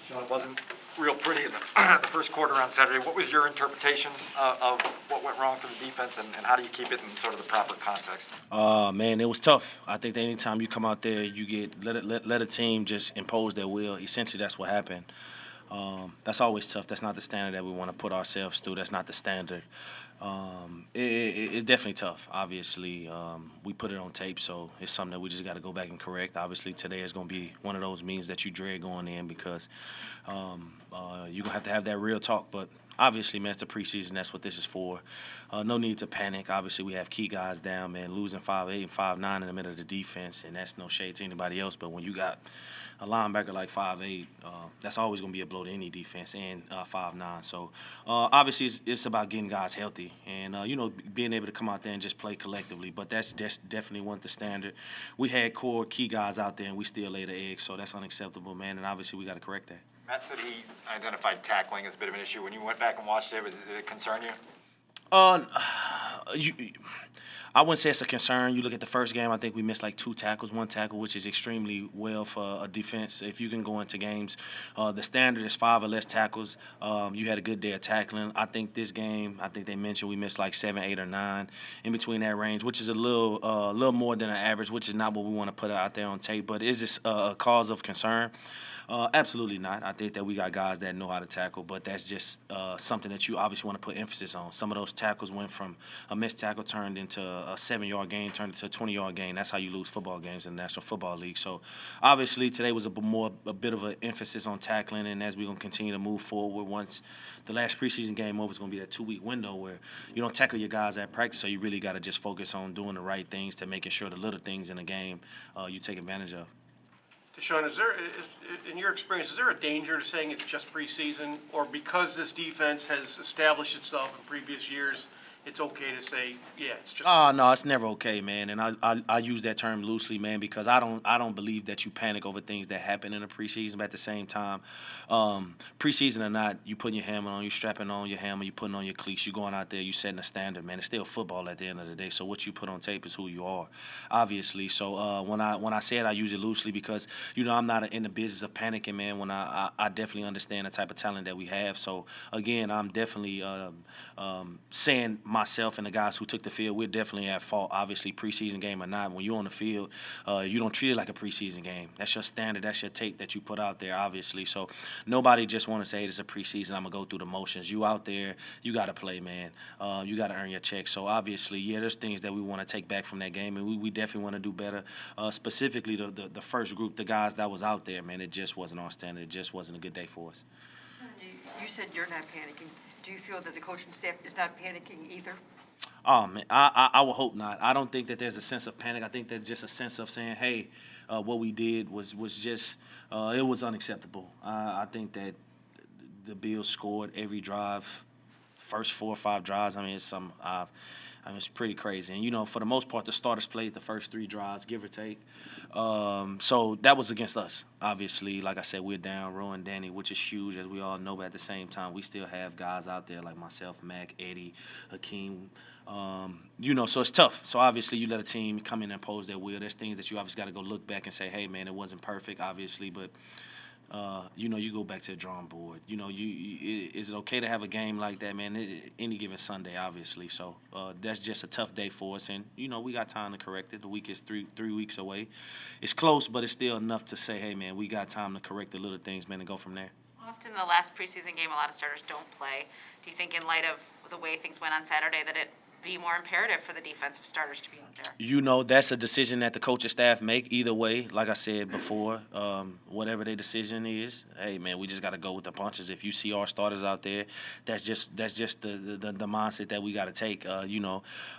Sean, it wasn't real pretty in the first quarter on Saturday. What was your interpretation of what went wrong for the defense, and how do you keep it in sort of the proper context? Man, it was tough. I think that anytime you come out there, you get let a team just impose their will. Essentially, that's what happened. That's always tough. That's not the standard that we want to put ourselves through. That's not the standard. It's definitely tough. Obviously, we put it on tape, so it's something that we just got to go back and correct. Obviously, today is going to be one of those meetings that you dread going in because you're going to have that real talk. But obviously, man, it's the preseason. That's what this is for. No need to panic. Obviously, we have key guys down, man, losing 5'8" and 5'9" in the middle of the defense, and that's no shade to anybody else. But when you got a linebacker like 5'8", that's always going to be a blow to any defense, and 5'9". So obviously it's about getting guys healthy and, being able to come out there and just play collectively. But that's just definitely wasn't the standard. We had core key guys out there, and we still laid the egg, so that's unacceptable, man, and obviously we got to correct that. Matt said he identified tackling as a bit of an issue. When you went back and watched it, did it concern you? I wouldn't say it's a concern. You look at the first game, I think we missed like 2 tackles, 1 tackle, which is extremely well for a defense. If you can go into games, the standard is 5 or less tackles. You had a good day of tackling. I think this game, I think they mentioned we missed like 7, 8, or 9 in between that range, which is a little more than an average, which is not what we want to put out there on tape. But is this a cause of concern? Absolutely not. I think that we got guys that know how to tackle, but that's just something that you obviously want to put emphasis on. Some of those tackles went from a missed tackle turned into a 7-yard gain, turned into a 20-yard gain. That's how you lose football games in the National Football League. So obviously today was a bit of an emphasis on tackling, and as we're going to continue to move forward, once the last preseason game over, it's going to be that 2-week window where you don't tackle your guys at practice, so you really got to just focus on doing the right things to making sure the little things in the game you take advantage of. Tashaun, in your experience, is there a danger to saying it's just preseason, or because this defense has established itself in previous years, it's okay to say, yeah, it's just? No, it's never okay, man. And I use that term loosely, man, because I don't believe that you panic over things that happen in the preseason. But at the same time, preseason or not, you putting your hammer on, you strapping on your hammer, you putting on your cleats, you going out there, you setting a standard, man. It's still football at the end of the day. So what you put on tape is who you are, obviously. So when I say it, I use it loosely because I'm not in the business of panicking, man. When I definitely understand the type of talent that we have. So again, I'm definitely saying myself and the guys who took the field, we're definitely at fault. Obviously, preseason game or not, when you're on the field, you don't treat it like a preseason game. That's your standard. That's your tape that you put out there, obviously. So nobody just want to say it's a preseason, I'm going to go through the motions. You out there, you got to play, man. You got to earn your check. So obviously, yeah, there's things that we want to take back from that game, and we definitely want to do better. Specifically, the first group, the guys that was out there, man, it just wasn't our standard. It just wasn't a good day for us. You said you're not panicking. Do you feel that the coaching staff is not panicking either? Oh, man, I would hope not. I don't think that there's a sense of panic. I think there's just a sense of saying, hey, what we did was just it was unacceptable. I think that the Bills scored every drive, first 4 or 5 drives. I mean, it's pretty crazy. And, for the most part, the starters played the first 3 drives, give or take. So that was against us. Obviously, like I said, we're down Rowan, Danny, which is huge, as we all know. But at the same time, we still have guys out there like myself, Mac, Eddie, Hakeem. So it's tough. So obviously, you let a team come in and impose their will. There's things that you obviously got to go look back and say, hey, man, it wasn't perfect, obviously, but you go back to the drawing board. Is it okay to have a game like that, man? Any given Sunday, obviously. So that's just a tough day for us, and we got time to correct it. The week is three weeks away. It's close, but it's still enough to say, hey, man, we got time to correct the little things, man, and go from there. Often the last preseason game, a lot of starters don't play. Do you think, in light of the way things went on Saturday, that it be more imperative for the defensive starters to be out there? That's a decision that the coaching staff make either way. Like I said before, whatever their decision is, hey, man, we just got to go with the punches. If you see our starters out there, that's just the mindset that we got to take.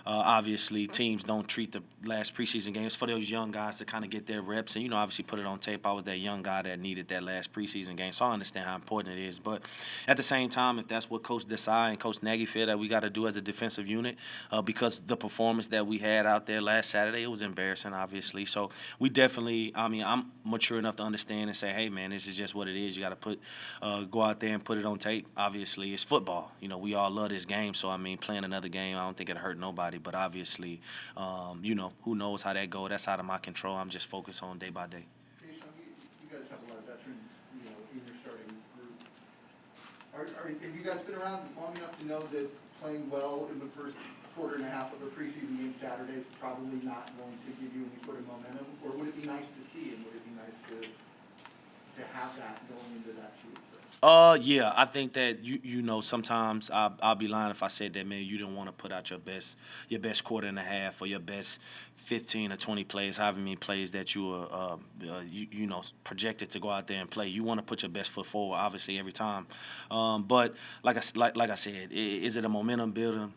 Obviously, teams don't treat the last preseason games for those young guys to kind of get their reps and, obviously put it on tape. I was that young guy that needed that last preseason game, so I understand how important it is. But at the same time, if that's what Coach Desai and Coach Nagy feel that we got to do as a defensive unit, because the performance that we had out there last Saturday, it was embarrassing, obviously. So we definitely, I'm mature enough to understand and say, hey, man, this is just what it is. You got to go out there and put it on tape. Obviously, it's football. We all love this game. So, playing another game, I don't think it'll hurt nobody. But obviously, who knows how that goes. That's out of my control. I'm just focused on day by day. You guys have a lot of veterans, in your starting Have you guys been around long enough to know that playing well in the first quarter and a half of a preseason game Saturday is probably not going to give you any sort of momentum? Or would it be nice to see, and would it be nice to have that going into that shoot? Yeah, I think that you know sometimes I'll be lying if I said that, man, you didn't want to put out your best quarter and a half or your best 15 or 20 plays, however many plays that you are you know projected to go out there and play. You want to put your best foot forward, obviously every time. But like I said, is it a momentum builder?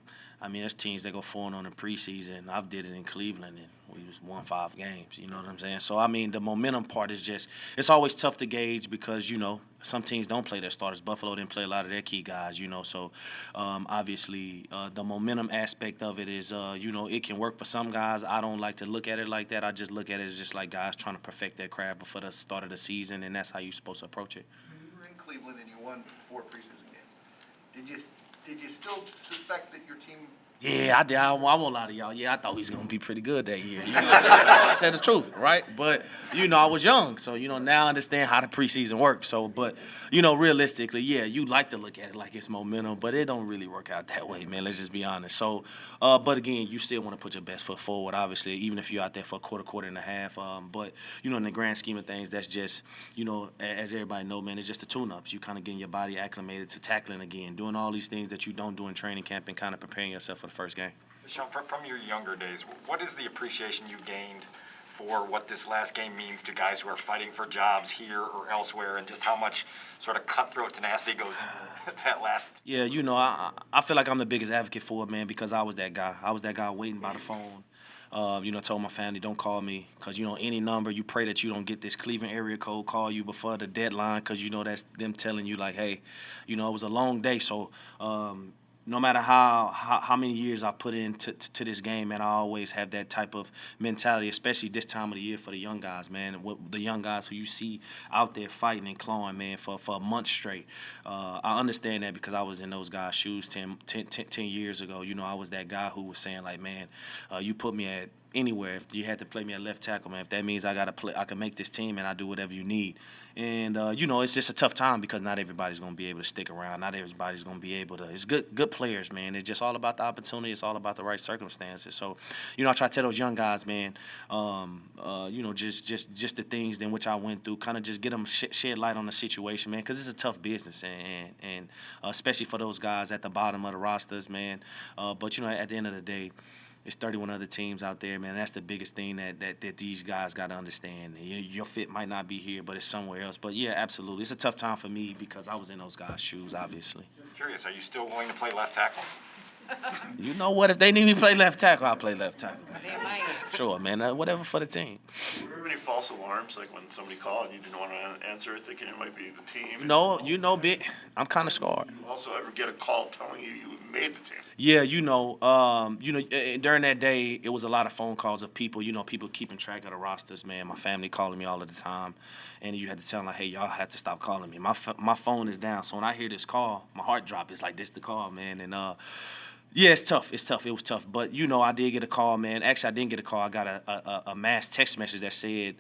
I mean, there's teams that go 4-0 in preseason. I've did it in Cleveland, and we just won 5 games. You know what I'm saying? So, I mean, the momentum part is just – it's always tough to gauge because, you know, some teams don't play their starters. Buffalo didn't play a lot of their key guys, you know. So, obviously, the momentum aspect of it is, you know, it can work for some guys. I don't like to look at it like that. I just look at it as just like guys trying to perfect their craft before the start of the season, and that's how you're supposed to approach it. When you were in Cleveland and you won 4 preseason games, did you still suspect that your team? Yeah, I did. I won't lie to y'all. Yeah, I thought he was going to be pretty good that year. You know, I tell the truth, right? But, you know, I was young. So, you know, now I understand how the preseason works. So, but, you know, realistically, yeah, you like to look at it like it's momentum, but it don't really work out that way, man. Let's just be honest. So, but again, you still want to put your best foot forward, obviously, even if you're out there for a quarter and a half. But, you know, in the grand scheme of things, that's just, you know, as everybody know, man, it's just the tune-ups. You kind of getting your body acclimated to tackling again, doing all these things that you don't do in training camp and kind of preparing yourself for the first game. Sean, from your younger days, what is the appreciation you gained for what this last game means to guys who are fighting for jobs here or elsewhere, and just how much sort of cutthroat tenacity goes into that last? Yeah, you know, I feel like I'm the biggest advocate for it, man, because I was that guy. I was that guy waiting by the phone. You know, told my family, don't call me, because, you know, any number, you pray that you don't get this Cleveland area code call you before the deadline, because, you know, that's them telling you, like, hey, you know, it was a long day. So, no matter how many years I put into this game, man, I always have that type of mentality, especially this time of the year for the young guys, man. The young guys who you see out there fighting and clawing, man, for a month straight. I understand that because I was in those guys' shoes 10 years ago. You know, I was that guy who was saying, like, man, you put me at anywhere. If you had to play me at left tackle, man, if that means I got to play, I can make this team, and I do whatever you need. And, you know, it's just a tough time because not everybody's going to be able to stick around. Not everybody's going to be able to. It's good players, man. It's just all about the opportunity. It's all about the right circumstances. So, you know, I try to tell those young guys, man, you know, just the things in which I went through, kind of just get them shed light on the situation, man, because it's a tough business, and especially for those guys at the bottom of the rosters, man. But, you know, at the end of the day, there's 31 other teams out there, man. That's the biggest thing that these guys got to understand. Your fit might not be here, but it's somewhere else. But, yeah, absolutely. It's a tough time for me because I was in those guys' shoes, obviously. Curious, are you still willing to play left tackle? You know what? If they need me to play left tackle, I'll play left tackle. They might. Sure, man. Whatever for the team. Were there any false alarms, like when somebody called and you didn't want to answer, thinking it might be the team? You know, Big, I'm kind of scarred. You also ever get a call telling you made the team? Yeah, you know, during that day, it was a lot of phone calls of people, you know, people keeping track of the rosters, man. My family calling me all of the time, and you had to tell them, like, hey, y'all have to stop calling me. My phone is down, so when I hear this call, my heart drop. It's like, this the call, man, and yeah, it's tough. It was tough, but you know, I did get a call, man. Actually, I didn't get a call. I got a mass text message that said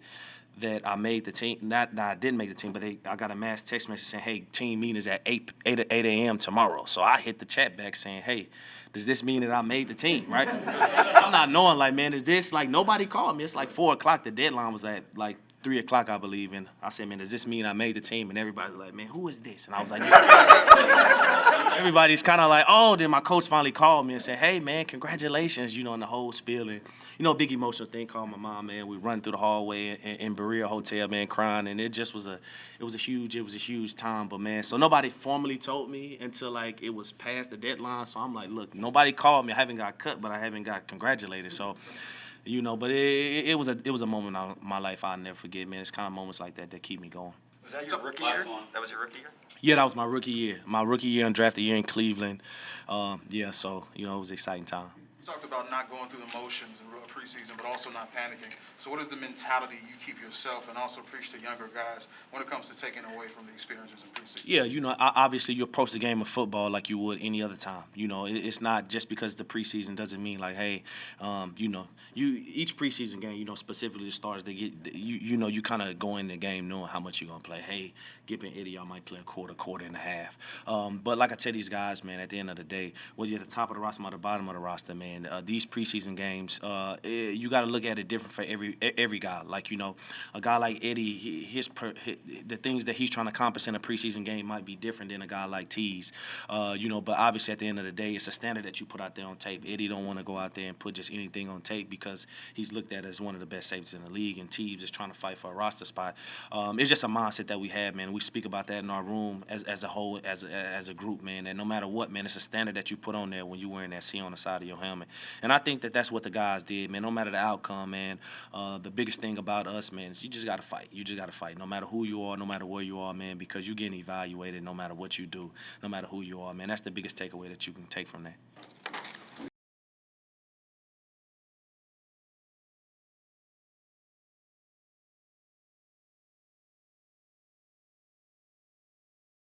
that I made the team. Not I didn't make the team, but I got a mass text message saying, hey, team meeting is at 8 a.m. tomorrow. So I hit the chat back saying, hey, does this mean that I made the team, right? I'm not knowing, like, man, is this, like, nobody called me. It's like 4 o'clock. The deadline was at, like, 3 o'clock, I believe. And I said, man, does this mean I made the team? And everybody's like, man, who is this? And I was like, this is everybody's kind of like, oh, then my coach finally called me and said, hey, man, congratulations, you know, and the whole spiel. And, you know, big emotional thing, called my mom, man. We run through the hallway in Berea Hotel, man, crying. And it just was a huge time. But, man, so nobody formally told me until, like, it was past the deadline. So I'm like, look, nobody called me. I haven't got cut, but I haven't got congratulated. So, you know, but it was a moment in my life I'll never forget, man. It's kind of moments like that keep me going. Was that your rookie year? That was your rookie year? Yeah, that was my rookie year. My rookie year, undrafted year in Cleveland. Yeah, so, you know, it was an exciting time. You talked about not going through the motions in preseason, but also not panicking. So what is the mentality you keep yourself and also preach to younger guys when it comes to taking away from the experiences in preseason? Yeah, obviously you approach the game of football like you would any other time. It's not just because the preseason doesn't mean like, hey, each preseason game, specifically the starters, they get, you kind of go in the game knowing how much you're gonna play. Hey, Gip and Eddie, y'all might play a quarter and a half. But like I tell these guys, man, at the end of the day, whether you're at the top of the roster or at the bottom of the roster, man, these preseason games, you got to look at it different for every guy. Like, a guy like Eddie, the things that he's trying to accomplish in a preseason game might be different than a guy like Tease. But obviously at the end of the day, it's a standard that you put out there on tape. Eddie don't want to go out there and put just anything on tape because he's looked at as one of the best safeties in the league, and Teves is trying to fight for a roster spot. It's just a mindset that we have, man. We speak about that in our room as a whole, as a group, man. And no matter what, man, it's a standard that you put on there when you're wearing that C on the side of your helmet. And I think that that's what the guys did, man. No matter the outcome, man, the biggest thing about us, man, is you just got to fight. You just got to fight, no matter who you are, no matter where you are, man, because you're getting evaluated no matter what you do, no matter who you are, man. That's the biggest takeaway that you can take from that.